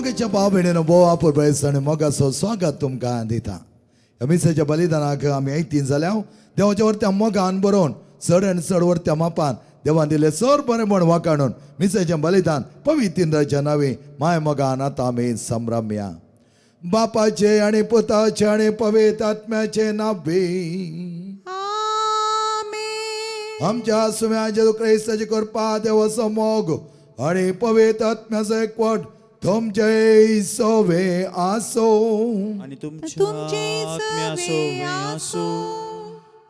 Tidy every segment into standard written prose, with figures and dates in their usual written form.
मोगाच्या भाव भयणीनो बोवा पुरबायस आनी मोगाचो स्वागत तुमकां दिता. मिसेच्या बलिदानाक आमी ऐतीन जाल्या देवाच्या वरत्या मोगान बरोवन चड आनी चड वरत्या मापान देवान दिले सर बरें म्हण वाकाणून मिसेचें बलिदान पवित्राच्या नांवे माय मोगान आतां आमी संभ्रमया. बापाचे आनी पुताचे आनी पवित्र आत्म्याचे नांवे आमच्या सुम्या जेजू क्रिस्ताची कृपा देवाचो मोग आनी पवित्र आत्म्याचो एकवट तुमचे सोवे आसो आणि तुमचे आत्म्यासोवे आसो.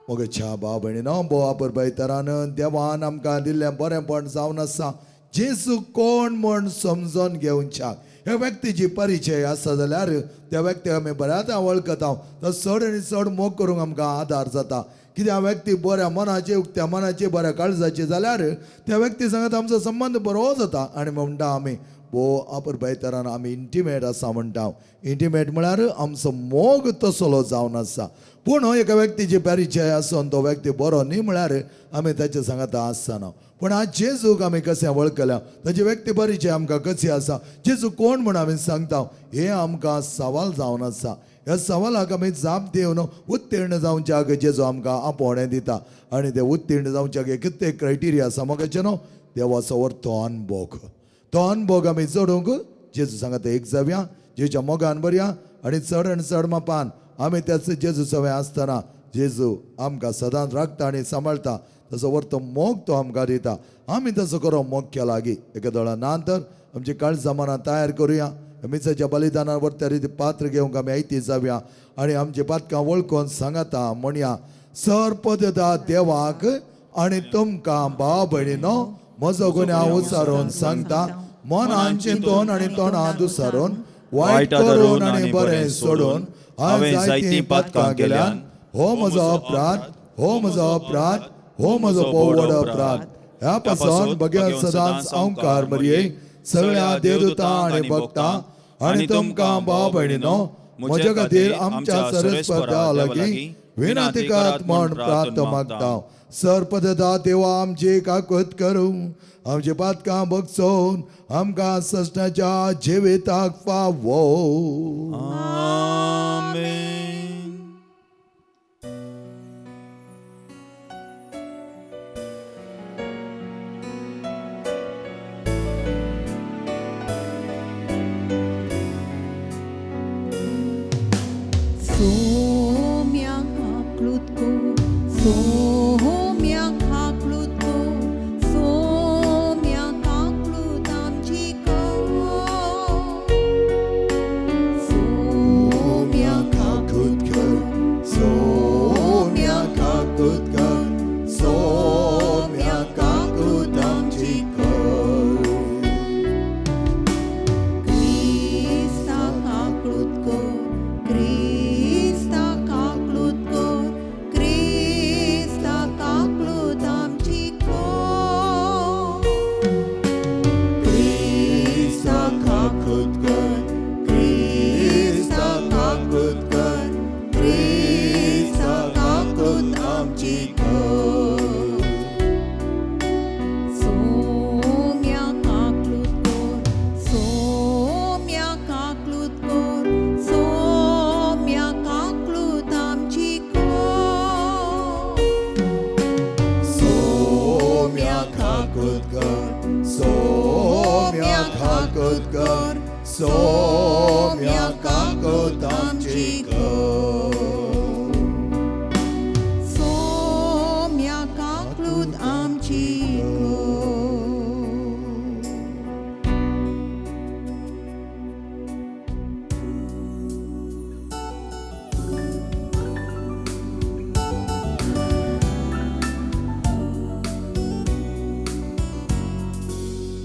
मोगच्या भाव भयणीनो बोवा परबैतरान देवान आमकां दिल्लें बरेंपण जावन आसा. जेजू कोण म्हण समजून घेवच्या ह्या व्यक्तीची परिचय आसा जाल्यार त्या व्यक्तीक आमी बऱ्याच वळखता. तो चड आनी चड मोग करूंक आमकां आदार जाता. कित्याक व्यक्ती बऱ्या मनाचे उक्त्या मनाचे बऱ्या काळजाचे जाल्यार त्या व्यक्ती सांगत आमचो संबंध बरो जाता आनी म्हणटा आमी बो आपर बैतरान आमी इंटिमेट आसा म्हणटा. इंटिमेट म्हळ्यार आमचो मोग तसलो जावन आसा. पूण एका व्यक्तीची परिचय आसून तो व्यक्ती बरो न्ही म्हळ्यार आमी ताचे सांगता आसना. पूण आज जेजूक आमी कशें वळखल्या ताची व्यक्ती परिचय आमकां कशी आसा जेजू कोण म्हण आमी सांगता हे आमकां सवाल जावन आसा. ह्या सवालाक आमी जाप दिवन उत्तीर्ण जावच्याक जेजू आमकां आपोवणें दिता. आनी ते उत्तीर्ण जावच्याक कितें क्रायटेरिया आसा मोगाचें न्हू देवाचो तो अनुभव. तो अनुभव आमी चडूंक जेजू सांगता एक जावया जेच्या मोगान बरया आनी चड आनी चड मापान आमी त्याच जेजू सवय आसतना जेजू आमकां सदांच राखता आनी सांबाळटा. तसो व्हरतो मोग तो आमकां दिता. आमी तसो करो मोग केला गी एका दोळा नंतर आमची काळजां मनां तयार करुया. मिसाच्या बलिदानार व्हरत्या रिती पात्र घेवंक आमी ऐती जावया आनी आमची पातकां वळखून सांगता म्हणया सर्पदा देवाक आनी तुमकां भाव भयणीनो म्हजो गुन्यांव उसारून सांगता मनान चिंतून आनी तोंडां दुसारून वायट करून आनी बरें सोडून हांवें जायतीं पातकां केल्यान हो म्हजो अपराध हो म्हजो अपराध हो म्हजो व्हड अपराध. ह्या पासून भगत सदांच अवकार मरये सगळ्या देवदूतां आनी भक्तां आनी तुमकां भाव भयणीनो म्हजे खातीर आमच्या सरस्वत्या लागीं विनंती करात म्हण प्रार्थना मागता. सर्पदा देवा आमची काकूत करूं आमची पातकां बगसोन आमकां सस्नाच्या जिविताक फावो. आमेन.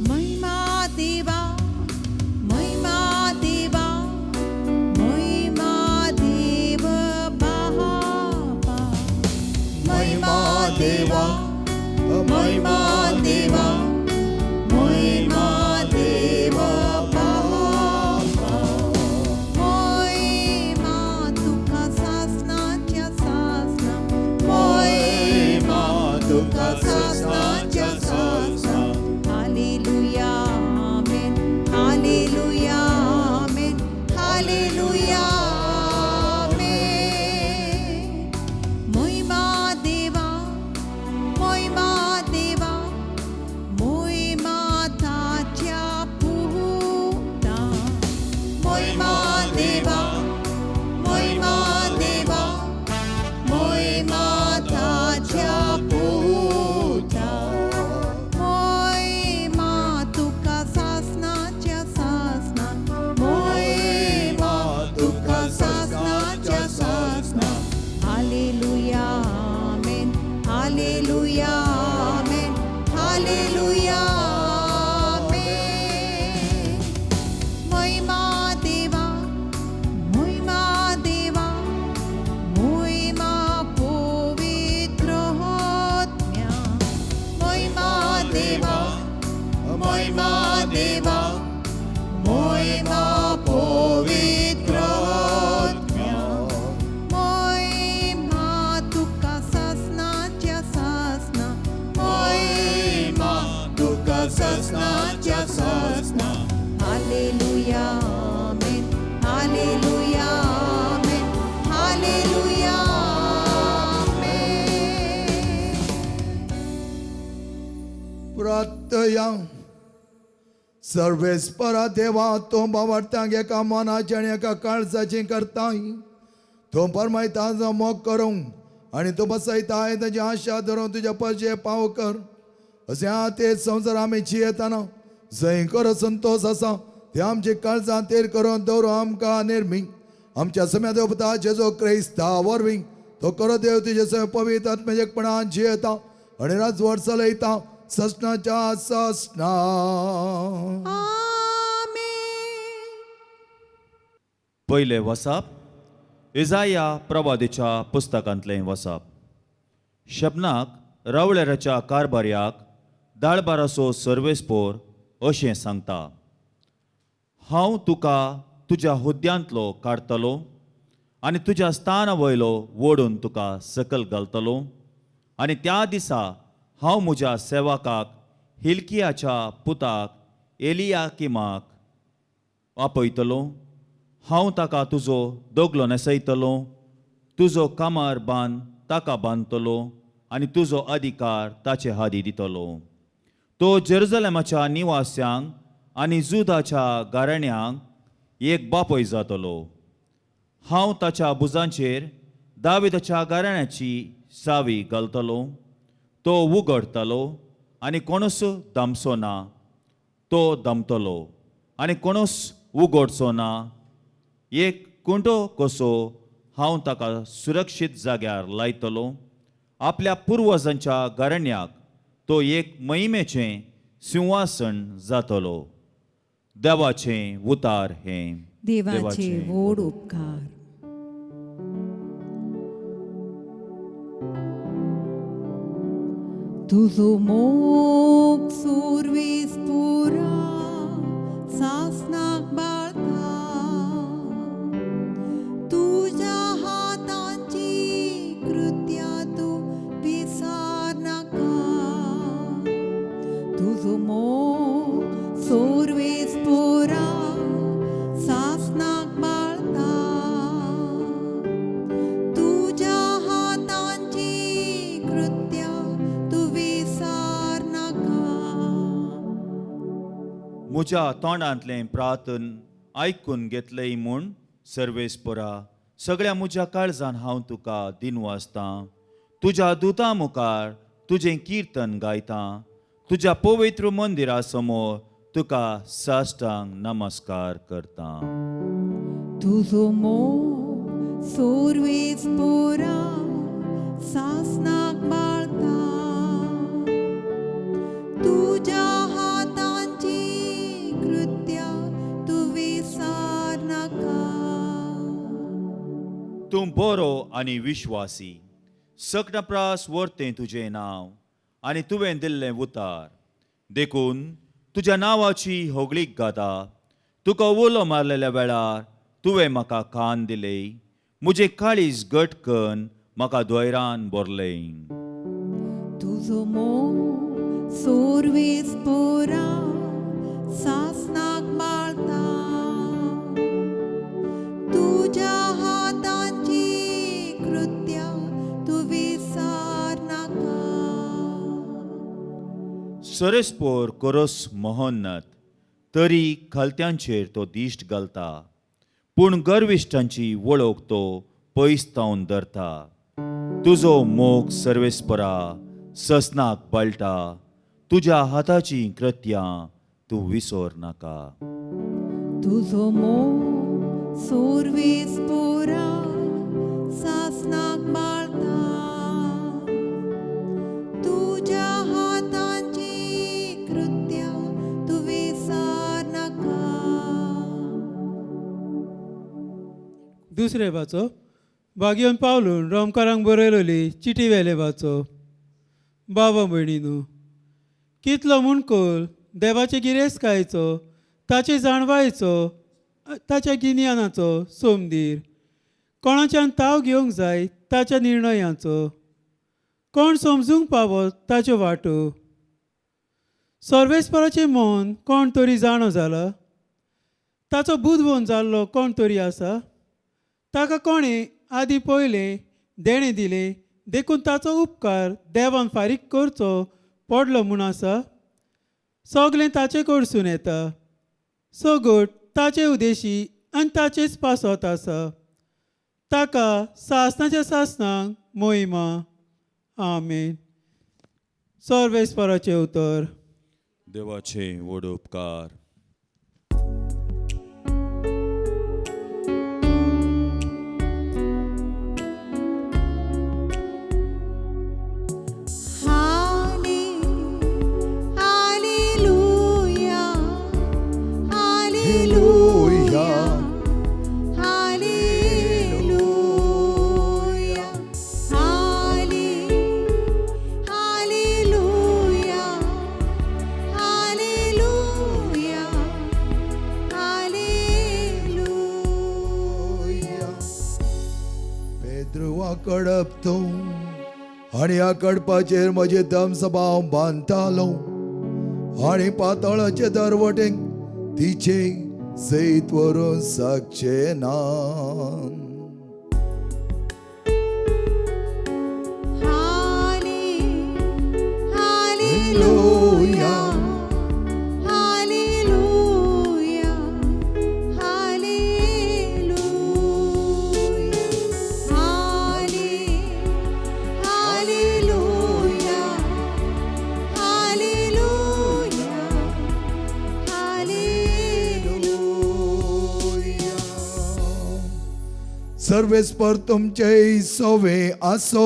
महिमा देवा हालेलुया आमेन हालेलुया आमेन हालेलुया आमेन. प्रार्थया सर्वेस्परा देवा तो बावडतांक एका मनाची आनी एका काळजाची करताय तो परमायता मोग करूंक आनी तो बसयताय ताची आशा धरून तुज्या पर्जे पाव कर. अशें ते संवसार आमी जियेताना जंय कर संतोष आसा ते आमची काळजां तेर करून दवरूं आमकां निर्मी आमच्या सम्या देवता जेजो क्रिस्ता वरवीं तो करो देव तुजे सय पवित्र आत्मेकपणान जियेता आनी राजवट चलयता ससनाच्या ससना. आमेन. पयले वसाप इजाया प्रवादीच्या पुस्तकांतलें वसाप. शबनाक रावळेराच्या कारभार्याक दाळबारासो सर्वेस्पोर अशें सांगता. हांव तुका तुज्या हुद्यांतलो काडटलो आनी तुज्या स्थाना वयलो ओडून तुका सकल घालतलो आनी त्या दिसा हांव म्हज्या सेवकाक हिल्कियाच्या पुताक एलियाकिमाक आपयतलो. हांव ताका तुजो दोगलो न्हेसयतलो, तुजो कामार बांद ताका बांदतलो आनी तुजो अधिकार ताचे हाती दितलो. तो जेरुसलेमाच्या निवास्यांक आनी जुदाच्या घराण्यांक एक बापय जातलो. हांव ताच्या भुजांचेर दाविदाच्या घराण्याची सावी घालतलो. तो उगडतलो आनी कोणूच दामचो ना. तो दमतलो आनी कोणूच उगडचो ना. एक कुंटो कसो हांव ताका सुरक्षीत जाग्यार लायतलो. आपल्या पुर्वजांच्या घराण्याक तो एक महिमेचें सिंहासन जातलो. देवाचें उतार हें. देवाचे व्हड उपकार. तुझो मोग सुरवेस पुरा सासनाक बाळता. तुझ्या हातांची कृत्या तू विसार नाका. तुझो मोग सुरवेस पुरा सासनाक बाळता. तुझ्या हातांची कृत्या तू विसार नाका. म्हज्या तोंडांतलें प्रार्थन आयकून घेतलें म्हूण सर्वेस्परा सगळ्या म्हज्या काळजान हांव तुका दिनू आसता. तुज्या दुतां मुखार तुजें किर्तन गायता. तुज्या पवित्र मंदिरा समोर तुका साश्टांग नमस्कार करता. तुझो मोग सुरवेस पुरा सासनाक बाळता. तुझ्या हातांची कृत्या तू विसार नाका. तूं बरो आनी विश्वासी. सकनप्रास वर्तें तुजें नांव आनी तुवें दिल्लें उतार. देखून तुज्या नांवाची होगळीक गाता. तुका ओलो मारलेल्या वेळार तुवें म्हाका कान दिले. म्हजें काळीज गटकन म्हाका दोयरान भरलें. तुझो मोग सुरवेस पुरा सासनाक बाळता. तुझ्या हातांची कृत्या तू विसार नाका. सरस्पोर कोरोस मोहन्नत तरी खलत्यांचेर तो दिश्ट घालता. पूण गर्विश्टांची वळख तो पयस तावन धरता. तुजो मोग सर्वेस्परा ससनाक बळटा. तुज्या हाताची कृत्यां तूं विसर नाका. तुझो मोग सुरवेस पुरा सासनाक बाळता. तुझ्या हातांची कृत्या तू विसार नाका. दुसरे वाचो बागयोन पावलून रोमकारांक बरयलेली चिटी वेले वाचो. बाबा भयणीनो, कितलो मुणकोल देवाचे गिरेस्तकायेचो, ताचे जाणवायेचो, ताच्या गिन्यानाचो सोमदीर. कोणाच्यान ताव घेवंक जाय ताच्या निर्णयांचो. कोण समजूंक पावत ताच्यो वाटो. सर्वेस्पराचें मन कोण तरी जाणो जाला. ताचो बुदवून जाल्लो कोण तरी आसा? ताका कोणें आदी पयलें देणें दिलें देखून ताचो उपकार देवान फारीक करचो पडलो म्हूण आसा? सगळें ताचे कडसून येता, सगट ताचे उदेशी आनी ताचेच पासत आसा. ताका सासणाच्या सासणांक मोहिमा. आमेन. सर्वेस्पराचें उतर. देवाचे व्हड उपकार. कडप तूं आनी ह्या कडपाचेर म्हजे दमसभाव बांदतालो आनी पातळाचे दरवटेक तिचे जैत व्हरून सकचे ना. सर्वेस्पर तुमचे सोवे आसो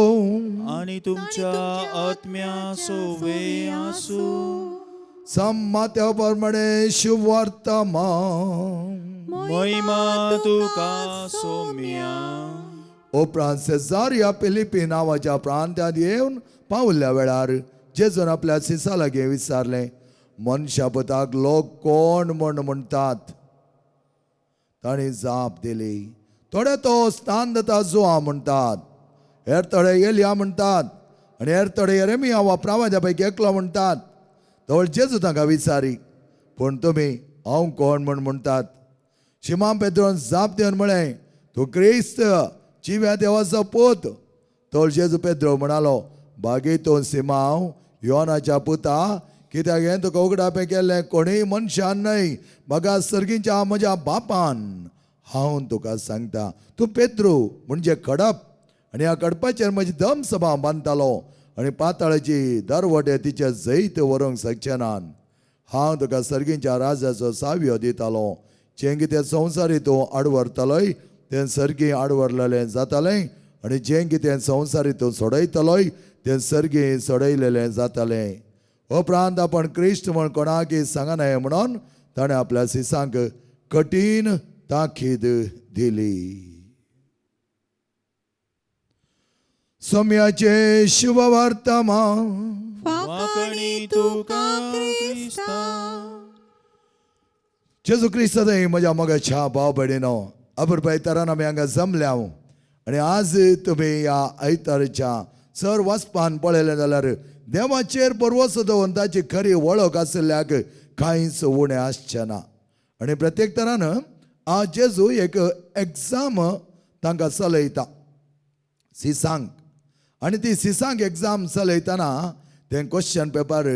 आणि तुमच्या आत्म्या सोवे आसू. सम्मात्या प्रमाणे शुभवर्तमान. महिमा तुका सोम्या. उपरांत सेजारिया फिलिपी नावाच्या प्रांतांत येवन पावल्या वेळार जेजून आपल्या शिसा लागीं विचारलें, मनशा पुताक लोक कोण म्हूण म्हणटात? ताणी जाप दिली, थोडे तो स्थान दता जुआ म्हणटात, हेर थोडे एलिया म्हणटात आनी हेर थोडे येरेमिया वा प्रवाद्या पैकी एकलो म्हणटात. तवळ जेजू तांकां विचारी, पूण तुमी हांव कोण म्हूण म्हणटात? शिमोन पेद्रोन जाप दिवन म्हळें, तूं क्रिस्त जिव्या देवाचो पूत. तवळ जेजू पेद्रो म्हणालो, बागेतून सिमांव योनाच्या पुता, कित्याक हें तुका उगडापें केल्लें कोणीय मनशान न्हय, म्हाका सर्गीच्या म्हज्या बापान. हांव तुका सांगता, तूं पेद्रो म्हणजे खडप आनी ह्या खडपाचेर म्हजी दमसभा बांदतालो आनी पाताळाची दरवटे तिचे जैत व्हरूंक शकचे नात. हांव तुका सर्गीच्या राजाचो साव्यो दितालो. जें कितें संवसारी तूं आडवरतलोय तें सर्गी आडवरलेलें जातालें आनी जें कितें संवसारी तूं सोडयतलोय तें सर्गी सोडयलेलें जातालें. उपरांत आपण क्रिस्त म्हूण कोणाकय सांगनाय म्हणून ताणें आपल्या शिसांक कठीण ताकीद दिली. सोम्याचे शुभ वर्तमान. वाकणी तुका क्रिस्ता. जेजू क्रिस्त म्हज्या मोगाच्या भाव भयणीनो, अपुरबाय तरान आमी हांगा जमल्या आनी आज तुमी ह्या आयतारच्या सर वचपान पळयलें जाल्यार देवाचेर परवसो दवरताची खरी वळख आशिल्ल्याक कांयच उणें आसचें ना. आनी प्रत्येक तरान आज जेजू एक एग्जाम तांकां चलयता सिसांक. आनी ती सिसांक एग्जाम चलयतना तें क्वेश्चन पेपर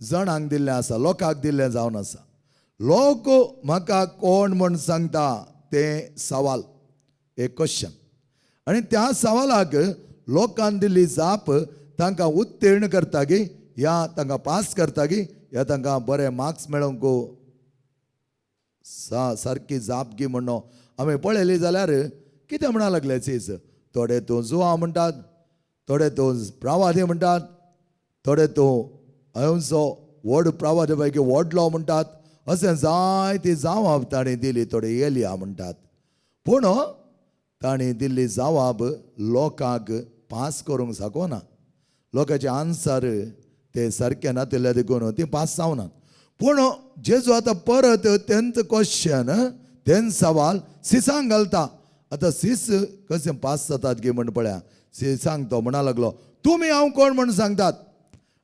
जणांक दिल्लें आसा, लोकांक दिल्लें जावन आसा. लोक म्हाका कोण म्हूण सांगता तें सवाल, एक क्वेश्चन. आनी त्या सवालाक लोकांन दिल्ली जाप तांकां उत्तीर्ण करता गी, या तांकां पास करता गी, या तांकां बरे मार्क्स मेळोवंक सारकी जाप गी म्हणून आमी पळयली जाल्यार कितें म्हणा लागले चीज. थोडे तूं जुआ म्हणटात, थोडे तूं प्रवादी म्हणटात, थोडे तूं अहिंसो व्हड प्रवादी पैकी व्हडलो म्हणटात. अशें जायती जावाब ताणें दिली. थोडे एलिया म्हणटात. पूण ताणें दिल्ली जावाब लोकांक पास करूंक साकोना. लोकांचे आन्सर ते सारके नातिल्ले देखून ती पास जावनात. पूण जेजू आतां परत तेंच क्वेश्चन, तेंच सवाल सिसांक घालता. आतां सीस कशें पास जातात गे म्हण पळया. सिसांक तो म्हणा लागलो, तुमी हांव कोण म्हण सांगतात.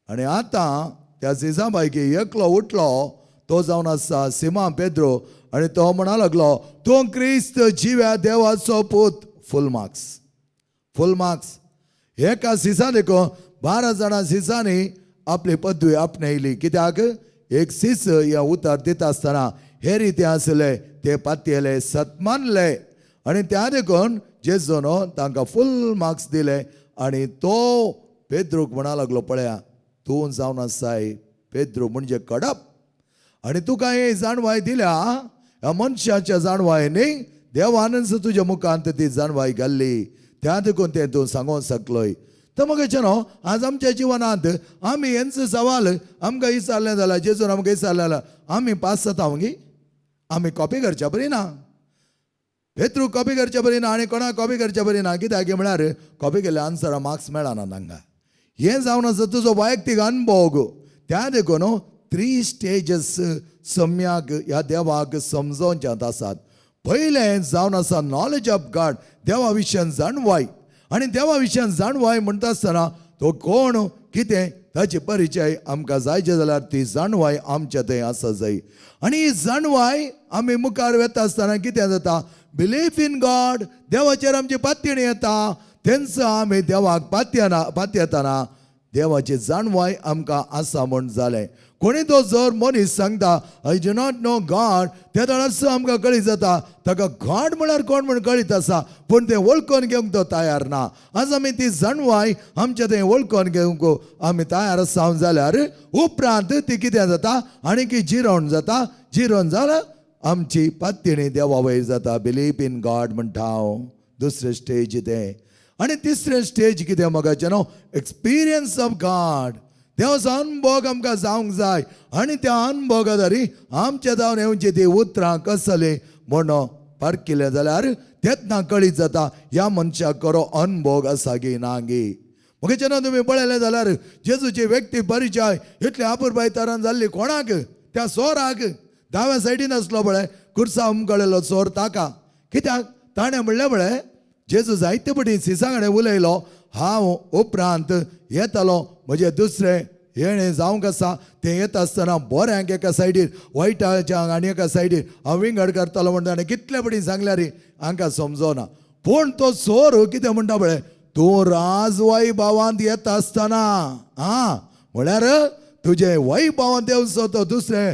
आनी आतां त्या सिसा पैकी एकलो उठलो. तो जावन आसा सिमा पेद्रो आणि तो म्हणा लागलो तूं क्रिस्त जिव्या देवाचो पूत. फुल मार्क्स एका सिसा देखो 12 जाणां सिसांनी आपली पदवी आपणायली. कित्याक एक सीस ह्या उतर दिता आसतना हे रिती आसले ते पातयेले सतमानले आणि त्या देखून जेजून तांकां फुल मार्क्स दिले. आणि तो पेद्रूक म्हणा लागलो पळया तूं जावन आसाय पेद्रू म्हणजे कडप आणि तुका हे जाणवाय दिल्या ह्या मनशाच्या जाणवायेनी देवानच तुज्या मुखांत ती जाणवाय घाल्ली. त्या देखून ते तूं सांगूंक शकलोय. तर मग न्हू आज आमच्या जिवनांत आमी हेंचो सवाल आमकां विचारलें जाल्यार जेजून आमकां विचारलें जाल्यार आमी पास जाता मगी. आमी कॉपी करच्या बरी ना. पेद्रू कॉपी करच्या बरी ना आणि कोणाक कॉपी करच्या बरी ना. कित्याक म्हळ्यार कॉपी केल्या आन्सरां मार्क्स मेळना तांकां. हें जावन आसा तुजो वैयक्तीक अनुभव. त्या देखून 3 स्टेजस सम्याक ह्या देवाक समजोवच्यात आसात. पयलें जावन आसा नॉलेज ऑफ गॉड, देवा विशयान जाणवाय. आणि देवा विशयान जाणवाय म्हणटा आसतना तो कोण कितें ताची परिचय आमकां जायचे जाल्यार ती जाणवाय आमच्या थंय आसा जाय. आणि ही जाणवाय आमी मुखार वेता आसतना कितें जाता बिलीफ इन गॉड. देवाचेर आमची पातयणी येता तेंच आमी देवाक पातयेतना देवाची जाणवाय आमकां आसा म्हण जालें. कोणी तो जर मनीस सांगता I do not know God त्या वेळार आमकां कळीत जाता ताका गॉड म्हळ्यार कोण म्हण कळीत आसा पूण तें वळखून घेवंक तो तयार ना. आज आमी ती जाणवाय आमच्या थंय वळखून घेवंक आमी तयार आसा जाल्यार उपरांत ती कितें जाता आनी की जिरोवन जाता. जिरोवन जाल्यार आमची पातयणी देवा वयर जाता. बिलीफ इन गॉड म्हणटा हांव. दुसरें स्टेज तें. आणि तिसरें स्टेज कितें मोगाचें न्हू एक्सपिरियन्स ऑफ गॉड. देवाचो अनुभव आमकां जावंक जाय आणि त्या अनुभवादारी आमच्या जावन येवची ती उतरां कसली म्हण पारकिलें जाल्यार तेन्ना कळीत जाता ह्या मनशाक खरो अनुभव आसा गी ना गी. मोगाचें तुमी पळयलें जाल्यार जेजूची व्यक्ती परिचय इतले आपुरबाय तरान जाल्ली कोणाक त्या सोराक. दाव्या सायडीन आसलो पळय कुर्सा उमकळेलो चोर ताका. कित्याक ताणें म्हणलें पळय जेजू जायते पटी सिसा कडेन उलयलो हांव उपरांत येतलो म्हजे दुसरें येणें जावंक आसा तें येता आसतना बऱ्यांक एका सायडीर वायटाच्या आनी एका सायडीर हांव विंगड करतलो म्हणटा आनी कितले पटी सांगल्यार हांकां समजोना. पूण तो चोर कितें म्हणटा पळय तूं राजवैभवांत येता आसतना म्हळ्यार तुजे वैभवांत येवचो तो दुसरें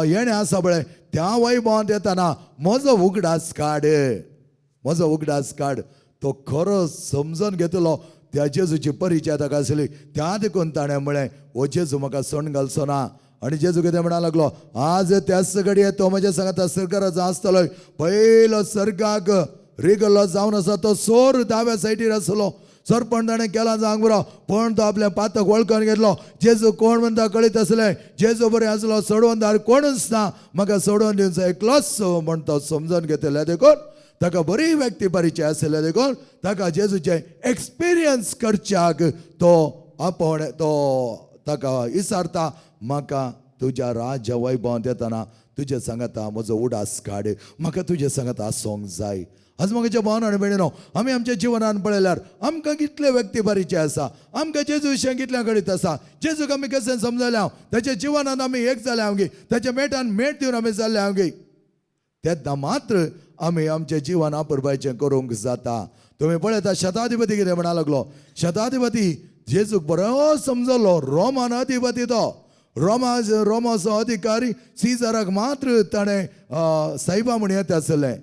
येणें आसा पळय त्या वैभवांत येताना म्हजो उगडास काड. तो खरो समजून घेतलो त्या जेजूची परिचय ताका आसली. त्या देखून ताणें म्हळें ओ जेजू म्हाका सण घालचो ना. आणि जेजू कितें म्हणा लागलो आज त्याच घडये तो म्हज्या सांगाता सर्गाराचो आसतलो. पयलो सर्गाक रिगलो जावन आसा तो चोर दाव्या सायडीर आसलो. सरपण ताणें केला जावंक बरो पण तो आपल्या पातक वळखून घेतलो. जेजू कोण म्हणटा कळीत आसलें. जेजू बरें आसलो सोडवणदार कोणूच ना म्हाका सोडून दिवचो एकलोच म्हण तो समजून घेतले. देखून ताका बरी व्यक्ती परिचय आसले. देखून ताका जेजूचे एक्सपिरियन्स करच्याक तो आपण तो ताका विचारता म्हाका तुज्या राज्य वैभवांत येताना तुजे सांगाता म्हजो उडास काड. म्हाका तुजे सांगाता आसोंक जाय. आज म्हाका भावना मेळ्ळो आमी आमच्या जिवनान पळयल्यार आमकां कितले व्यक्ती परिचय आसा. आमकां जेजू विशयान कितल्या कळीत आसा. जेजूक आमी कशें समजले हांव ताच्या जिवनान आमी एक जाले हांव गे ताच्या मेटान मेट दिवन आमी जाल्ले हांव गे. तेन्ना मात्र आमी आमचें जिवन आपुरबायचें करूंक जाता. तुमी पळयता शताधिपती कितें म्हणा लागलो. शताधिपती जेजूक बरो समजलो. रोमान अधिपती तो रोमाचो अधिकारी सीजाराक मात्र ताणें सायबा म्हूण येता आसलें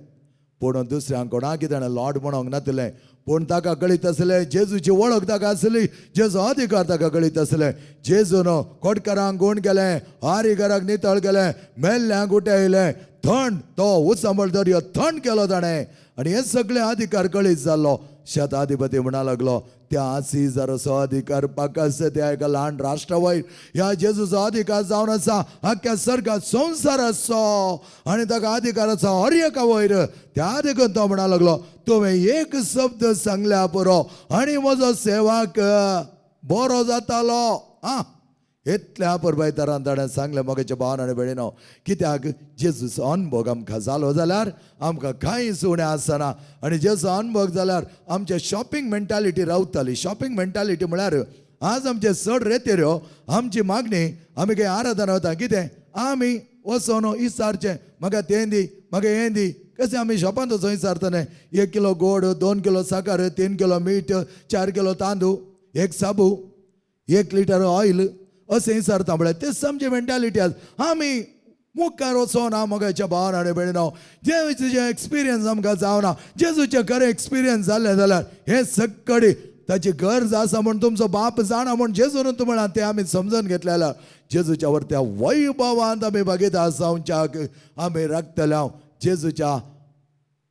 पूण दुसऱ्यांक कोणाक ताणें लॉर्ड म्हणूंक नासलें. पूण ताका कळीत आसलें जेजूची वळख ताका आसली. जेजू अधिकार ताका कळीत आसलें. जेजून कोडकारांक गूण केलें हारीकाराक नितळ केलें मेल्ल्यांक उठयलें थंड तो उसांबळ दर्यो थंड केलो ताणें आनी हे सगळे अधिकार कळीत जाल्लो. शताधिपती म्हणा लागलो त्या सीजाराचो अधिकार पाकस त्या एका ल्हान राष्ट्रा वयर ह्या जेजूचो अधिकार जावन आसा आख्या सर्गात संवसाराचो आनी ताका अधिकाराचो हर एका वयर. त्या देखून तो म्हणा लागलो तुवें एक शब्द सांगल्या पुरो आनी म्हजो सेवाक बरो जातालो. इतल्या पुरबाय तरान ताणें सांगलें मोगाच्या भावनाने बेळिनो. कित्याक जेजूचो अनुभव आमकां जालो जाल्यार आमकां कांयच उणें आसना. आनी जेजूचो अनुभव जाल्यार आमचे शॉपिंग मेंटालिटी रावतली. शॉपिंग मेंटालिटी म्हळ्यार आज आमचे चड रेतेऱ्यो आमची मागणी आमी खंय आराधना वता कितें आमी वचोन इसारचें म्हाका तें दी म्हाका हें दी. कशें आमी शॉपान वचून इसारतले 1 किलो गोड 2 किलो साकर 3 किलो मीठ 4 किलो तांदूळ 1 साबू 1 लिटर ऑयल अशें इसारता म्हळ्यार ते सामची मेंटेलिटी आसा. आमी मुखार वचोन हांव मोगाच्या भावान आनी भयणीनो जेजूचे एक्सपिरियन्स आमकां जावना. जेजूचे खरें एक्सपिरियन्स जालें जाल्यार हे सक्कडी ताची गरज आसा म्हूण तुमचो बाप जाणा म्हूण जेजून म्हणा तें आमी समजून घेतलें जाल्यार जेजूच्या त्या वैभवांत आमी भागीदार जावच्याक आमी राखतले. जेजूच्या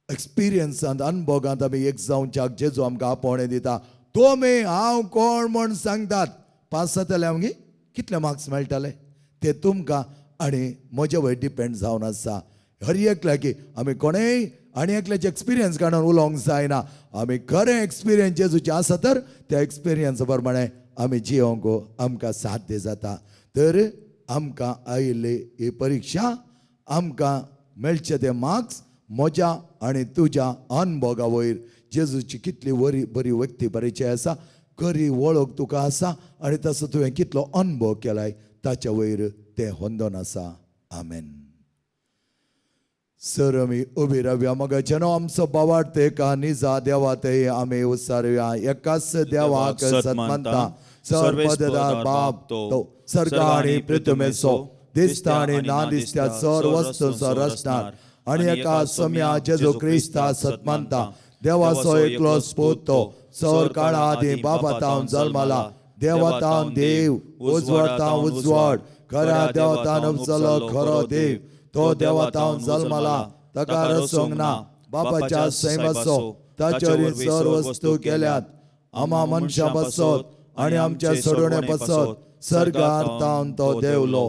एक्सपिरियन्सांत अनुभवांत आमी एक जावच्याक जेजू आमकां आपोवणें दिता. तुमी हांव कोण म्हूण सांगतात पास जातले आमगे कितले मार्क्स मेळटले ते तुमकां आनी म्हजे वयर डिपेंड जावन आसा. हर एकल्या की आमी कोणेय आनी एकल्याचे एक्सपिरियन्स काडून उलोवंक जायना. आमी खरें एक्सपिरियन्स जेजूचे आसा तर त्या एक्सपिरियन्स प्रमाणे आमी जियोंक आमकां साध्य जाता. तर आमकां आयिल्ली ही परीक्षा आमकां मेळचे ते मार्क्स म्हज्या आनी तुज्या अनुभवा वयर जेजूची कितली बरी व्यक्ती परिचय आसा खरी वळख तुका आसा आनी तसो तुवें कितलो अनुभव केलाय ताच्या वयर तें होंदोन आसा. आमेन. सर आमी उबी रावया. मोगाचे न्हू आमचो बावार्थ एका निजा देवा ते आमी उसारुया. एकाच देवाक सतमंता सर्वपददार बाप तो सर्गा आनी पृथ्वीचो दिसता आनी ना दिसत्या सर वस्तूचो रचणार आनी एका सम्या जेजू क्रिस्ता सतमंता देवाचो एकलोच पूत तो सर काळा आदी बापातावन जल्मला. देवातावन देव उजवाडतावन उजवाड खऱ्या देवतान उपजलो खरो देव. तो देवातावन जल्मला ताका रचोंक ना बापाच्या सैमाचो ताचेर सर वस्तू केल्यात. आमा मनशां बसत आनी आमचे सोडणे बसत सर्गार तावन तो देवलो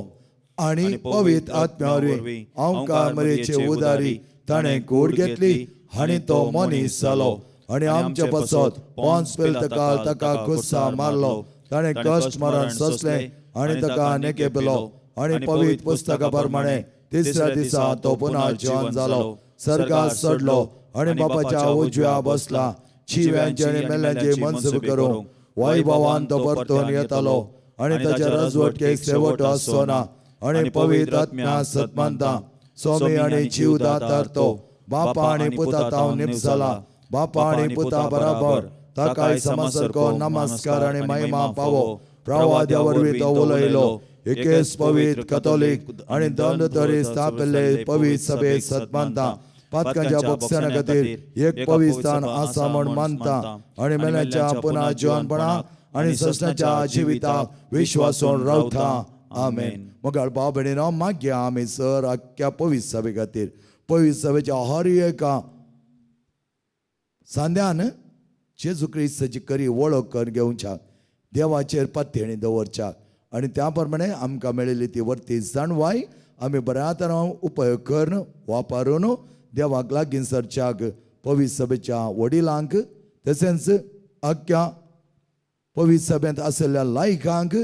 आनी पवित्र आत्म्यावरवी आमकां मरेचे उदारी ताणें कूड घेतली आनी तो मनीस जालो आनी आमचे बसत पोंच पिलतकाल ताका कुस्सा मारलो. ताणें कश्ट मरण सोंसलें आनी ताका नेके पिलो आनी पवित्र पुस्तका प्रमाणे तिसऱ्या दिसा तो पुन्हा जिवन जालो. सर्गार चडलो आनी बापाच्या उजव्या बसला. शिव्यांचे आनी मेल्यांची मनसूब करूंक वैभवान तो परतून येतालो आनी ताचे राजवटके शेवट आसचो ना. आनी पवित्र आत्म्या सतमंता सोमी आनी जीव दातार तो बापा आनी पुता तावन निप जाला. बापा आनी पुता बराबर ताकाय समसरको नमस्कार आनी महिमा पावो. प्रवाद्या वरवीं तो उलयलो. एकेच पवित्र कॅथोलिक आनी दंड तरी स्थापिल्ले पवित्र सभे सतमंता पातकांच्या भक्षणा खातीर एक पवित्र स्थान आसा म्हूण मानता आनी मेल्यांच्या पुन्हा जिवनपणा आनी ससण्याच्या जिविताक विश्वासून रावता. आमेन. मोगाळ भाव भयणीनो मागया आमी सर आख्ख्या पवित्र सभे खातीर पवित्र सभेच्या हर एका सांद्यान जेजू क्रिस्ताची खरी वळख करून घेवच्याक देवाचेर पातयेणी दवरच्याक आनी त्या प्रमाणे आमकां मेळिल्ली ती वर्ती जाणवाय आमी बऱ्या तरेन उपयोग करून वापरून देवाक लागीं सरच्याक पवित्र सभेच्या वडिलांक तशेंच आख्ख्या पवित्र सभेंत आशिल्ल्या लायकांक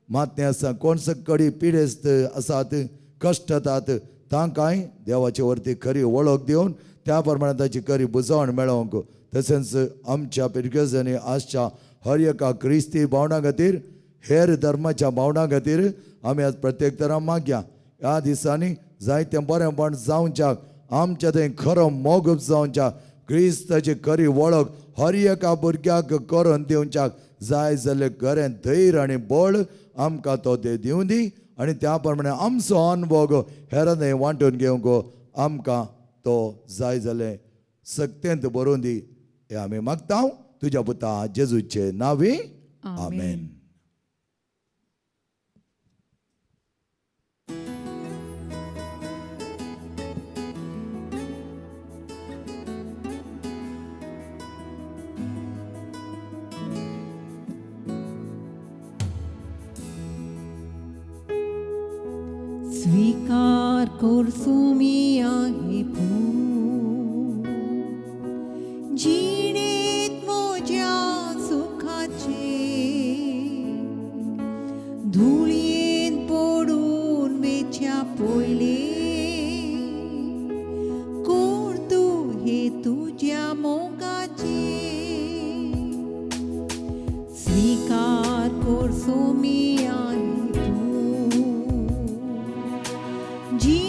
मातने आसा कोण सकडी पिडेस्त आसात कश्ट जातात तांकांय देवाचे वरती खरी वळख दिवन त्या प्रमाणे ताची खरी बुजवण मेळोवंक तशेंच आमच्या पिरगेजनी आसच्या हर एका क्रिस्ती भावना खातीर हेर धर्माच्या भावना खातीर आमी आज प्रत्येक तरां मागया. ह्या दिसांनी जायतें बरेंपण जावच्याक आमच्या थंय खरो मोग जावच्याक क्रिस्ताची खरी वळख हर एका भुरग्याक करून दिवच्याक जाय जाल्यार खरें धैर्य आनी बळ आमकां तो ते दिवं दी आनी त्या प्रमाणे आमचो अनुभव हेरांनी वांटून घेवंक आमकां तो जाय जाल्यार सक्तेंत बरोवन दी हे आमी मागता तुज्या पुता जेजूचे नांवे. आमेन. स्वीकार करसूमी आहे भूत जिणेत म्हज्या सुखाचे धुळयेन पडून वेच्या पयले कोर तूं हे तुज्या मोगाचे स्वीकार करसूमी आहे जी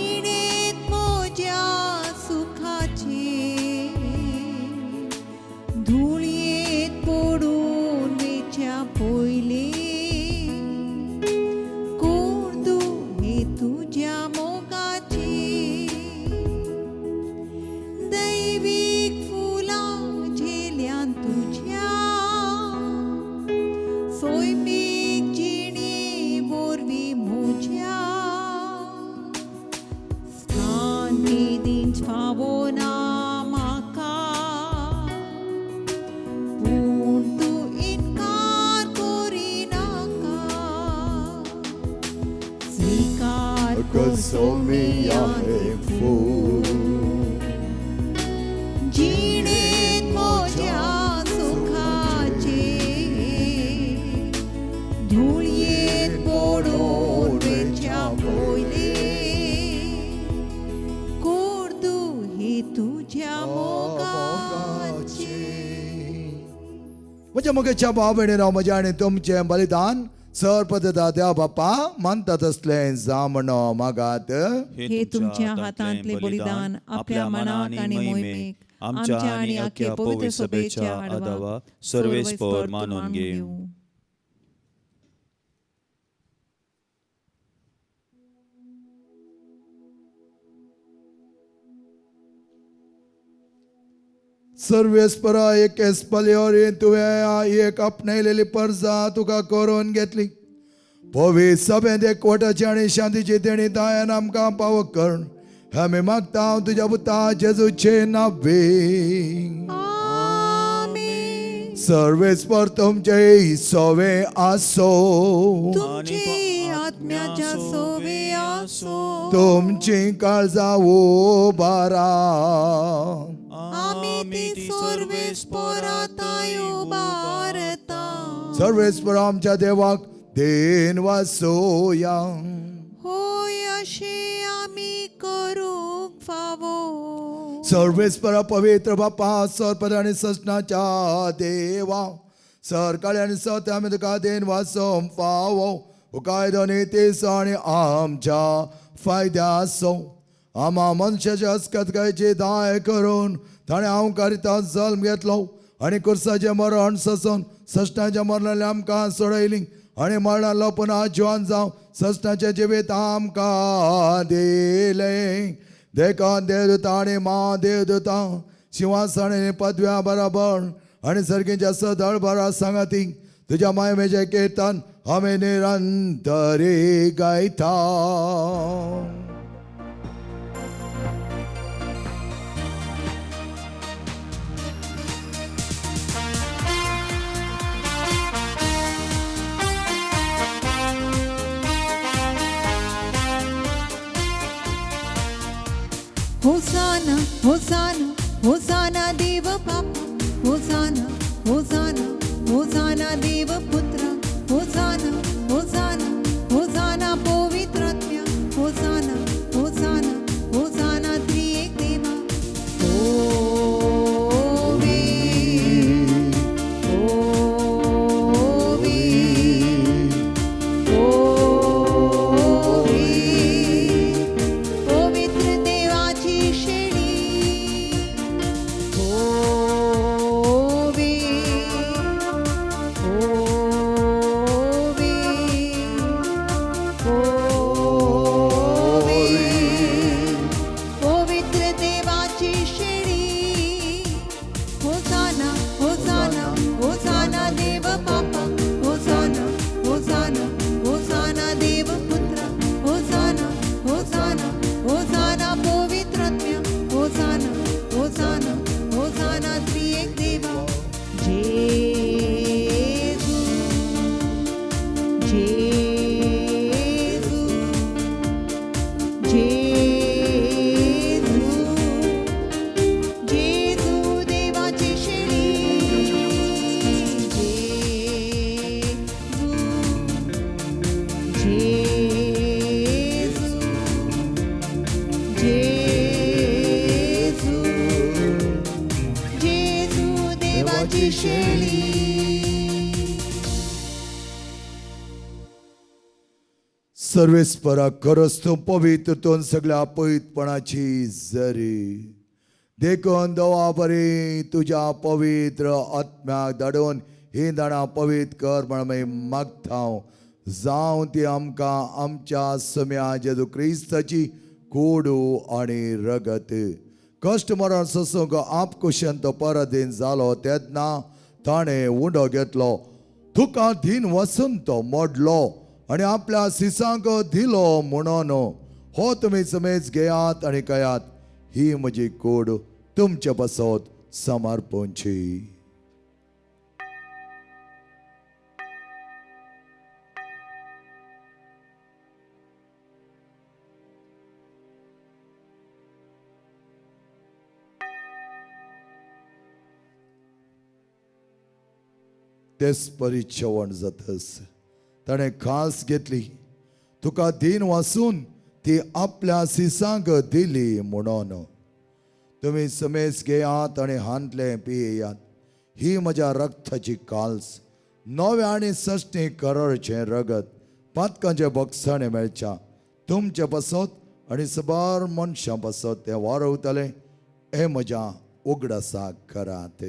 पावोना म्हाका पूण तूं इन्कार करिनाका स्वीकार कसो मी आहे फूल जिणेंत म्हज्या सुखाचे धुळयेंत पडून वेच्या पयले कोर तूं हे तुज्या मोगाचे म्हज्या मोगाच्या भाव भयणीनो म्हजें आनी तुमचें बलिदान सर्पदा देवा बाप्पा मानता तसलें जा म्हणो मागात हे तुमच्या हातांतले बलिदान आपल्या मनाक आनी मोहिमेक आमच्या आनी आख्या पवित्र सभेच्या आडवा सर्वेस्पर मानून घेऊ. सर्वेस्परा एक एस्पलिओरी तुवें एक आपणयलेली परजा तुका करून घेतली पवित्र सभेंत एकवटाची आनी शांतीची तेणी दायन आमकां पाव कर आमी मागता हांव तुज्या पुता जेजूचे नांवे आमीन सर्वेस्पर तुमचे सोवे आसो तुमचे आत्म्याच्या सोवे आसो तुमची काळजां उबारा आमी ती सर्वेस्पराताय उबारता सर्वेस्पर आमच्या देवाक देन वासोया होय अशें आमी करूंक फावो सर्वेस्परा पवित्र बाप्पा सरपद आनी सजनाच्या देवा सरकाळी आनी सत्य आमी तुका देन वासोवंक फावो कायदो नितीस आनी आमच्या फायद्याचो आमा मनशाच्या अस्कतकायेची दाय करून ताणें हांव करिता जल्म घेतलो आनी कुर्साचें मरण ससून सश्टाच्या मरणांतल्यान आमकां सोडयली आनी मरणां लोपून जिवन जावं सश्टाचें जिवीत आमकां दिलें देखा देवदूता आनी महादेवदूता शिंवासणी पदव्या बराबर आनी सर्गीच्या सदळ बरा सांगाती तुज्या मायमेचें किर्तन आमी निरंतरी गायता. होसाना होसाना होसाना देव बापा होसाना होसाना होसाना देव पुत्र होसाना होसाना होसाना पवित्रात्म्या होसाना होसाना होसाना त्रिएक देवा ओवे ओवे ओवे पवित्र देवाची शेळी ओवे ओवे ओवे पवित्र देवाची शेळी होसाना होसाना होसाना देव बापा होसाना होसाना होसाना देव पुत्र होसाना होसाना होसाना पवित्रात्म्या होसाना होसाना होसाना त्रिएक देवा जेजू जेजू जेजू जेजू देवाची शेळी जेजू जेजू जेजू जेजू देवाची शेळी सर्वेस्परा खरोच तूं पवित्र तूं सगळ्या अपवित्रपणाची जरी देखून देवा बरी तुज्या पवित्र आत्म्याक धाडून ही दाणां पवित्र कर म्हण आमी मागता जावं ती आमकां आमच्या सम्या जेजू क्रिस्ताची कोडू आनी रगत कश्ट मरण ससूंक आपकुशेन तो परधीन जालो तेन्ना ताणें उंडो घेतलो तुका धीन वचून तो मोडलो आनी आपल्या सिसांक दिलो म्हणून हो तुमी समेज घेयात आनी कयात ही म्हजी कूड तुमचे बसत समर्पणची. तेच परिचवण जातस ताणे खास घेतली, तुका दिन वासून ती आपल्या सिसांक दिली म्हणून. तुम्ही समेस घेयात आणि हांतले पियेयात. ही म्हज्या रक्ताची काल्स, नवे आनी सश्टी करळचे रगत, पातकांचे बक्षणे मेळच्या तुमचे बसत आणि सबार मनशां बसत ते वारवतले. हे म्हज्या उगडासाक करात.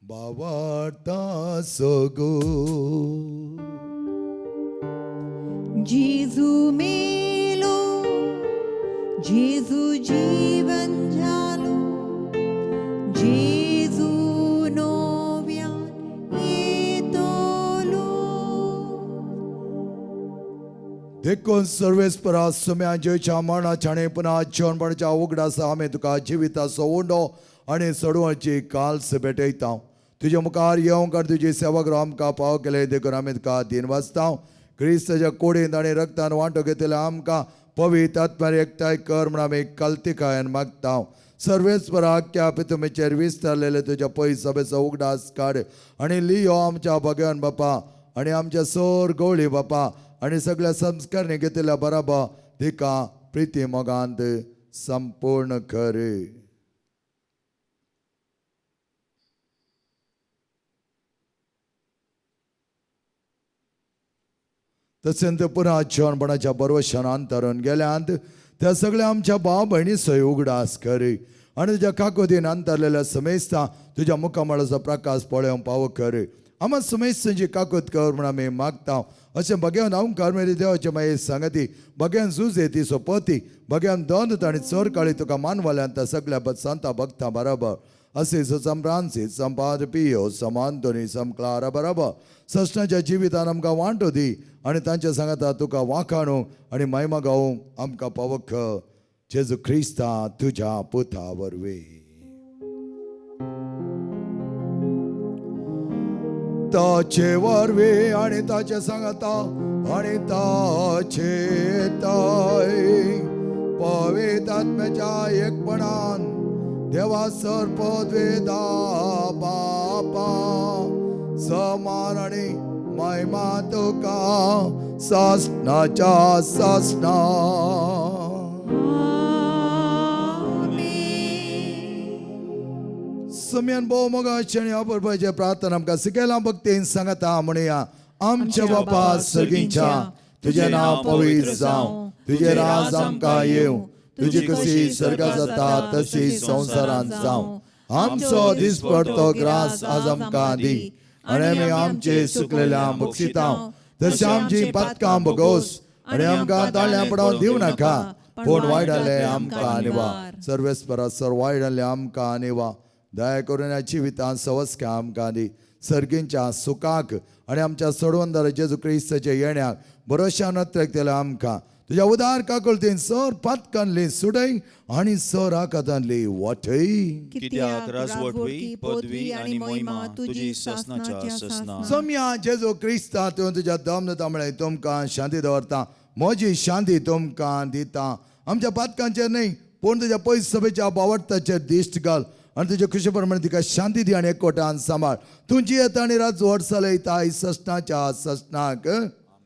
बावार्ता सोगो जेजू मेलो, जेजू जीवन झालो, जेजू नव्यान येतलो. देखून सर्वेस्परा सुम्या जेच्या मरणाच्या आणि पुन्हा जेवणपणाच्या उगडासा आम्ही तुका जिविताचो उंडो आणि सडवळची काल्स भेटयता. तुझ्या मुखार येवंक आनी तुजी सेवा करूं आमकां पाव केले. देखून आमी तुका दिन वाचता. क्रिस्ताच्या कोडींत आनी रक्तान वांटो घेतले आमकां पवित्र आत्म्यार एकठांय कर म्हूण आमी कल्तिकायन मागता. सर्वेस्परा आख्या पितुमेचेर विस्तारलेले तुज्या पयस सभेचो उगडास काड आनी लियो आमच्या भगवान बापा आनी आमच्या सोर गवळी बापा आनी सगळ्या संस्कारणी घेतिल्ल्या बराबा तिका प्रिती मोगांत संपूर्ण कर. तशें ते पुन्हा जेवणपणाच्या बरवशान अंतरून गेल्यांत त्या सगळ्या आमच्या भाव भयणी सय उगडास कर आनी तुज्या काकोदीन अंतरलेल्या समेस्ता तुज्या मुखामळाचो प्रकाश पळोवंक पाव कर. आम्हा समेस्तांची काकोद कर म्हूण आमी मागता. अशें भगवान हांव कार्मेली देवाचे माये सांगती, भगवान झुजे ती सोपती, भगवान दोन आनी चोर काळी तुका मानवाल्यांत सगळ्या संता भक्तां बरोबर असे सम फ्रांसीस सम पाद पियो सम आंतोनी सम क्लारा बरोबर सस्नाच्या जिवितान आमकां वांटो दी आनी तांच्या सांगाता तुका वाखाणूंक आनी महिमा गावूंक आमकां पावख. जेजू क्रिस्ता तुज्या पुता वरवीं. ताचे वरवीं आनी ताचे सांगाता आनी ताचे ताय पवित्र आत्म्याच्या एकपणान देवा सर्पद्वेदा बापा समान आणि महिमा तुका सासनाच्या सासना. समयान भोव मोगाचे आनी अपुरबायचे प्रार्थना आमकां सिकेला भक्तीन सांगता म्हणया. आमच्या बापा सर्गींच्या तुझे नाव पवित्र जावं, तुझे राज आमकां येवं, तुझी कशी सर्गात जाता तशी संवसारांत जावं. आमचो दिसपडतो ग्रास आज आमकां दी आनी आमी आमचे सुकलेल्या बक्षितांव तशी आमची पातकां भोगोस आनी आमकां ताळ्या पडोवन दिवं नाका, पूण वायडले आमकां निवा. सर्वेस्परा सर वायडले आमकां निवा. दया करून ह्या जिवितांत सवस्क्या आमकां दी. सर्गींच्या सुखाक आनी आमच्या सोडवंदार जेजू क्रिस्ताच्या येण्याक बरोशा नत्रेकतेल्या आमकां तुझ्या उदार काकुळतीन सर पातकांतली सुडय आनी सर आकांतांतली वाटय. कित्याक राजवटवी पदवी आनी महिमा तुजी ससनाच्या ससना. सम्या जेजू क्रिस्ता तुवें तुज्या दमन तांबळे तुमकां शांती दवरता, म्हजी शांती तुमकां दिता. आमच्या पातकांचेर न्हय पूण तुज्या पयस सभेच्या बावडताचेर दिश्ट घाल आनी तुज्या खुशी प्रमाणे तिका शांती दी आनी एकवटान सांबाळ. तुजी येता आनी राजवट चलयता ससनाच्या ससनाक.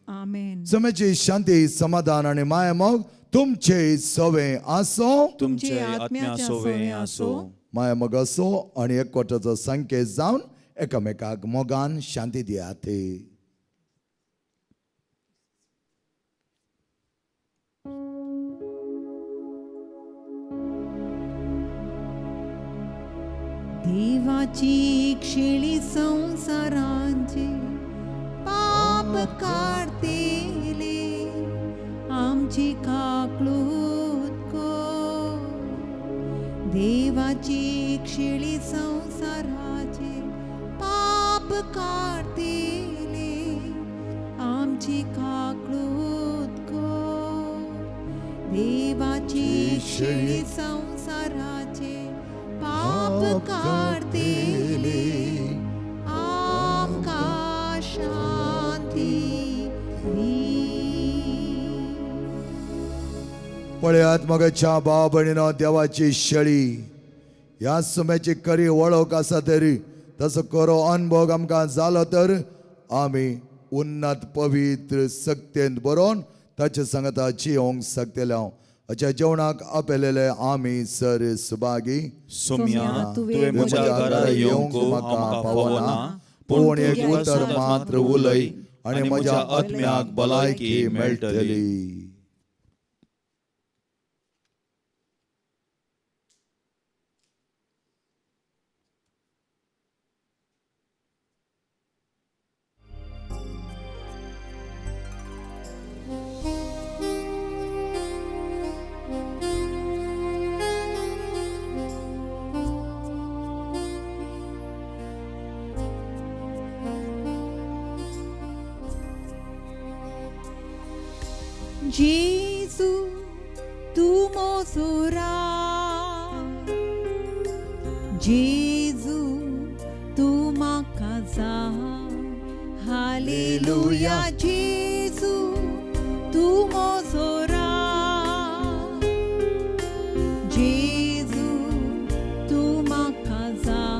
आमेन. समेची शांती समाधान आनी माय मोग तुमचे सवे आसो, तुमचे आत्म्या सोवे आसो. माय मोग असो आनी एकवटाचो संकेत जावन एकामेकाक मोगान शांती दियात. देवाची खेळी संसारांचे पाप काढतेले आमची काकलूत को देवाची शिळी संसाराचे पाप काढतेले आमची काकळूत को. देवाची शिळी संसाराचे पाप काढतेले आमका शांती दी. पळयात मगच्या भाव भयणीनो, देवाची शेळी ह्या सुम्याची खरी वळख आसा तरी तसो खरो अनुभव आमकां जालो तर आमी उन्नत पवित्र सक्तेन बरोवन ताचे संगता जियोंक शकतले. अशा जेवणाक आपलेले आमी सर सुभागी. सोम्या तुवें म्हज्या घरा येवंक म्हाका पावना, पूण एक उतर मात्र उलय आनी म्हज्या आत्म्याक भलायकी मेळटली. जेजू तू मोसुरा, जेजू तू म्हाका जाय. हालेलुया जेजू तू मोसुरा, जेजू तू म्हाका जाय.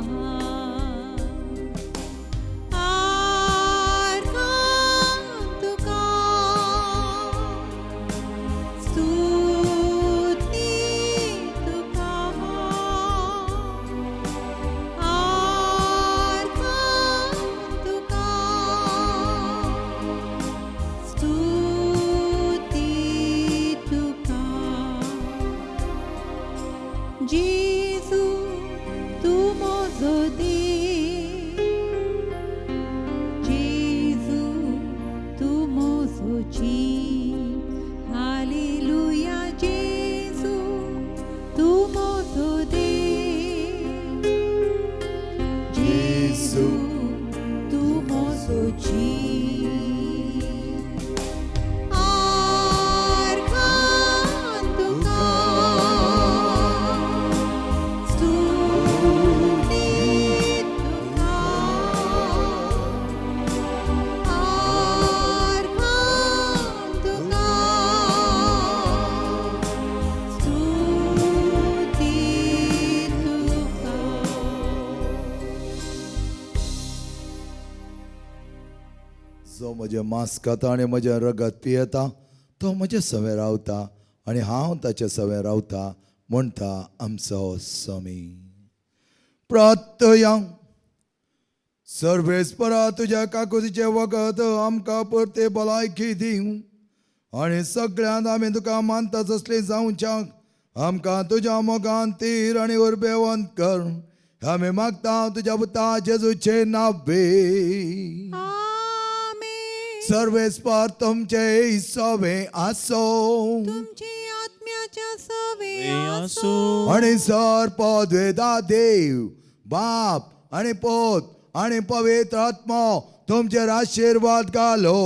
जेजू तू मोजो देव, जेजू तू मोजोची. हालेलुया जेजू तू मोजो देव, जेजू तू मोजोची. जो म्हजे मांस खाता आनी म्हजें रगत पियेता तो म्हजे सवे रावता आनी हांव ताचे सवे रावता म्हणटा आमचो स्वामी. प्रार्थया. सर्वेस्परा तुज्या काकुतीचे वखद आमकां परते भलायकी दिवं आनी सगळ्यांत आमी तुका मानताच असली जावच्याक आमकां तुज्या मोगान तीर आनी उर्बेवंत कर. आमी मागता तुज्या पुता जेजूचे नांवे. सर्वेस्पर तुमचे सवे आसो, तुमचे आत्म्याच्या सवे आसो. आणि सर्पद्वेदा देव बाप आणि पोत आणि पवित्र आत्मा तुमचेर आशीर्वाद घालो.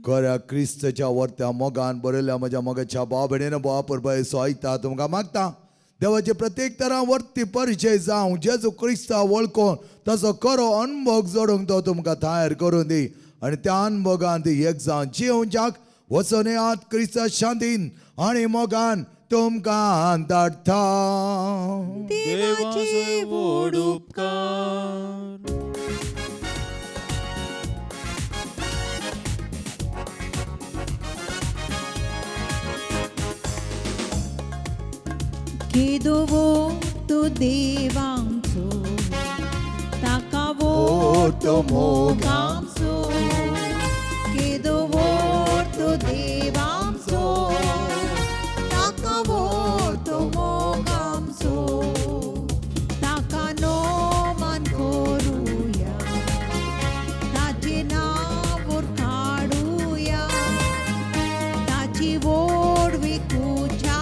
खऱ्या क्रिस्तच्या वर्त्या मोगान बरयल्या म्हज्या मोगाच्या भाव भयणीन बोवा परबय सोयता तुमकां मागता देवाचे प्रत्येक तरां वर्ती परिचय जावं जेजू क्रिस्ता वळखून तसो खरो अनुभव जोडूंक तो तुमकां तयार करून दी आनी त्या अनुभवान एक जावन जिवच्याक वचून येयात क्रिस्ता शांतीन आनी मोगान तुमकां धाडटा. देवाचे व्हड उपकार. केदोवो तो देवांचो ताका वोटो मोगांचो. केदोवो तो देवांचो ताका वोटो मोगांचो. ताका नो मान करूया ताचे नांव काडुया ताची वोड विकुच्या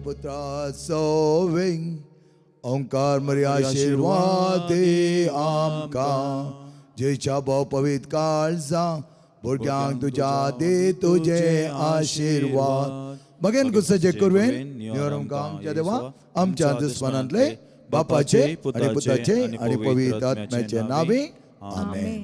पुत्रा सोवे ओंकार मरी आशीर्वादी आमकां जेच्या भाव पवित्र काळजा भुरग्यांक तुज्या दे तुझे आशीर्वाद मगेन गुस्साचे कुरवेन निवरंकांच्या देवा आमच्या दुस्मनांतले बापाचे आणि पुताचे आणि पवित्र आत्म्याचे नावे आमेन.